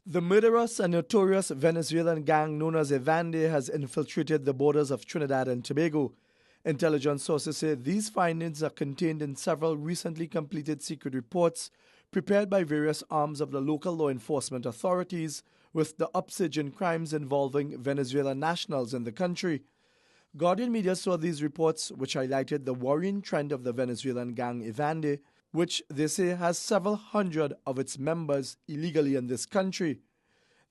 The murderous and notorious Venezuelan gang known as Evande has infiltrated the borders of Trinidad and Tobago. Intelligence sources say these findings are contained in several recently completed secret reports prepared by various arms of the local law enforcement authorities with the upsurge in crimes involving Venezuelan nationals in the country. Guardian media saw these reports, which highlighted the worrying trend of the Venezuelan gang Evande, which they say has several hundred of its members illegally in this country.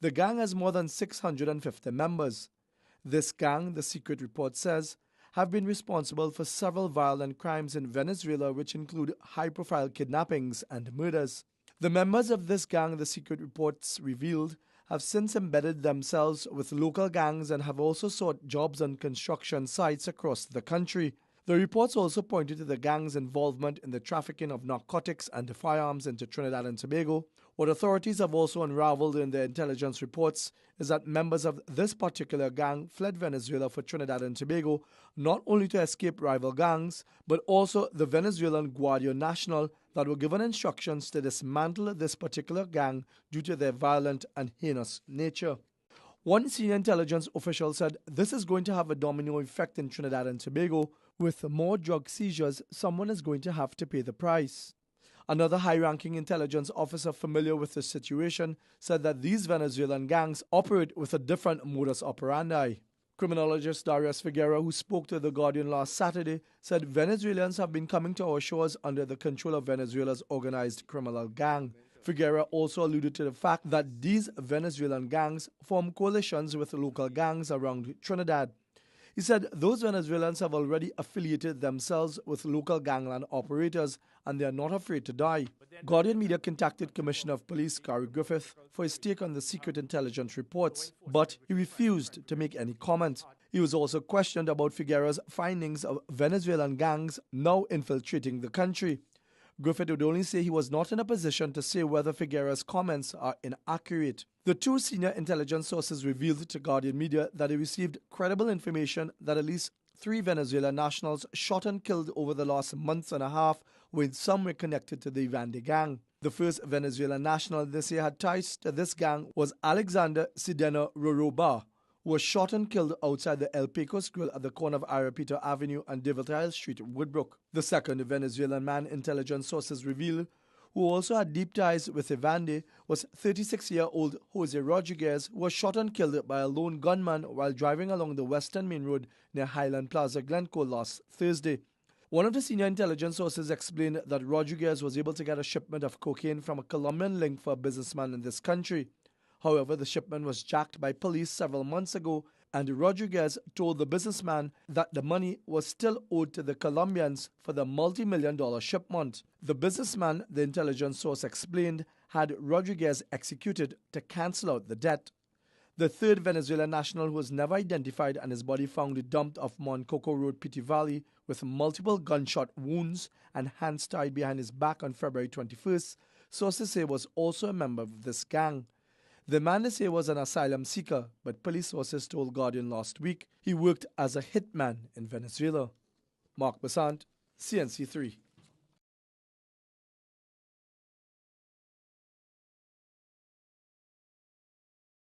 The gang has more than 650 members. This gang, the secret report says, have been responsible for several violent crimes in Venezuela, which include high-profile kidnappings and murders. The members of this gang, the secret reports revealed, have since embedded themselves with local gangs and have also sought jobs on construction sites across the country. The reports also pointed to the gang's involvement in the trafficking of narcotics and firearms into Trinidad and Tobago. What authorities have also unraveled in their intelligence reports is that members of this particular gang fled Venezuela for Trinidad and Tobago, not only to escape rival gangs, but also the Venezuelan Guardia Nacional that were given instructions to dismantle this particular gang due to their violent and heinous nature. One senior intelligence official said this is going to have a domino effect in Trinidad and Tobago. With more drug seizures, someone is going to have to pay the price. Another high-ranking intelligence officer familiar with the situation said that these Venezuelan gangs operate with a different modus operandi. Criminologist Darius Figuera, who spoke to The Guardian last Saturday, said Venezuelans have been coming to our shores under the control of Venezuela's organized criminal gang. Figuera also alluded to the fact that these Venezuelan gangs form coalitions with local gangs around Trinidad. He said those Venezuelans have already affiliated themselves with local gangland operators and they are not afraid to die. Guardian Media contacted Commissioner of Police Gary Griffith for his take on the secret intelligence reports, but he refused to make any comment. He was also questioned about Figuera's findings of Venezuelan gangs now infiltrating the country. Griffith would only say he was not in a position to say whether Figuera's comments are inaccurate. The two senior intelligence sources revealed to Guardian Media that they received credible information that at least 3 Venezuelan nationals shot and killed over the last month and a half, with some were connected to the Evande gang. The first Venezuelan national this year had ties to this gang was Alexander Sidena Roroba, who was shot and killed outside the El Pecos Grill at the corner of Arapito Avenue and Devil Street, Woodbrook. The second Venezuelan man intelligence sources reveal, who also had deep ties with Evande, was 36-year-old Jose Rodriguez, who was shot and killed by a lone gunman while driving along the Western Main Road near Highland Plaza, Glencoe last Thursday. One of the senior intelligence sources explained that Rodriguez was able to get a shipment of cocaine from a Colombian link for a businessman in this country. However, the shipment was jacked by police several months ago, and Rodriguez told the businessman that the money was still owed to the Colombians for the multi-million-dollar shipment. The businessman, the intelligence source explained, had Rodriguez executed to cancel out the debt. The third Venezuelan national, who was never identified and his body found dumped off Moncoco Road, Piti Valley, with multiple gunshot wounds and hands tied behind his back on February 21st, sources say was also a member of this gang. The man they say was an asylum seeker, but police sources told Guardian last week he worked as a hitman in Venezuela. Mark Basant, CNC3.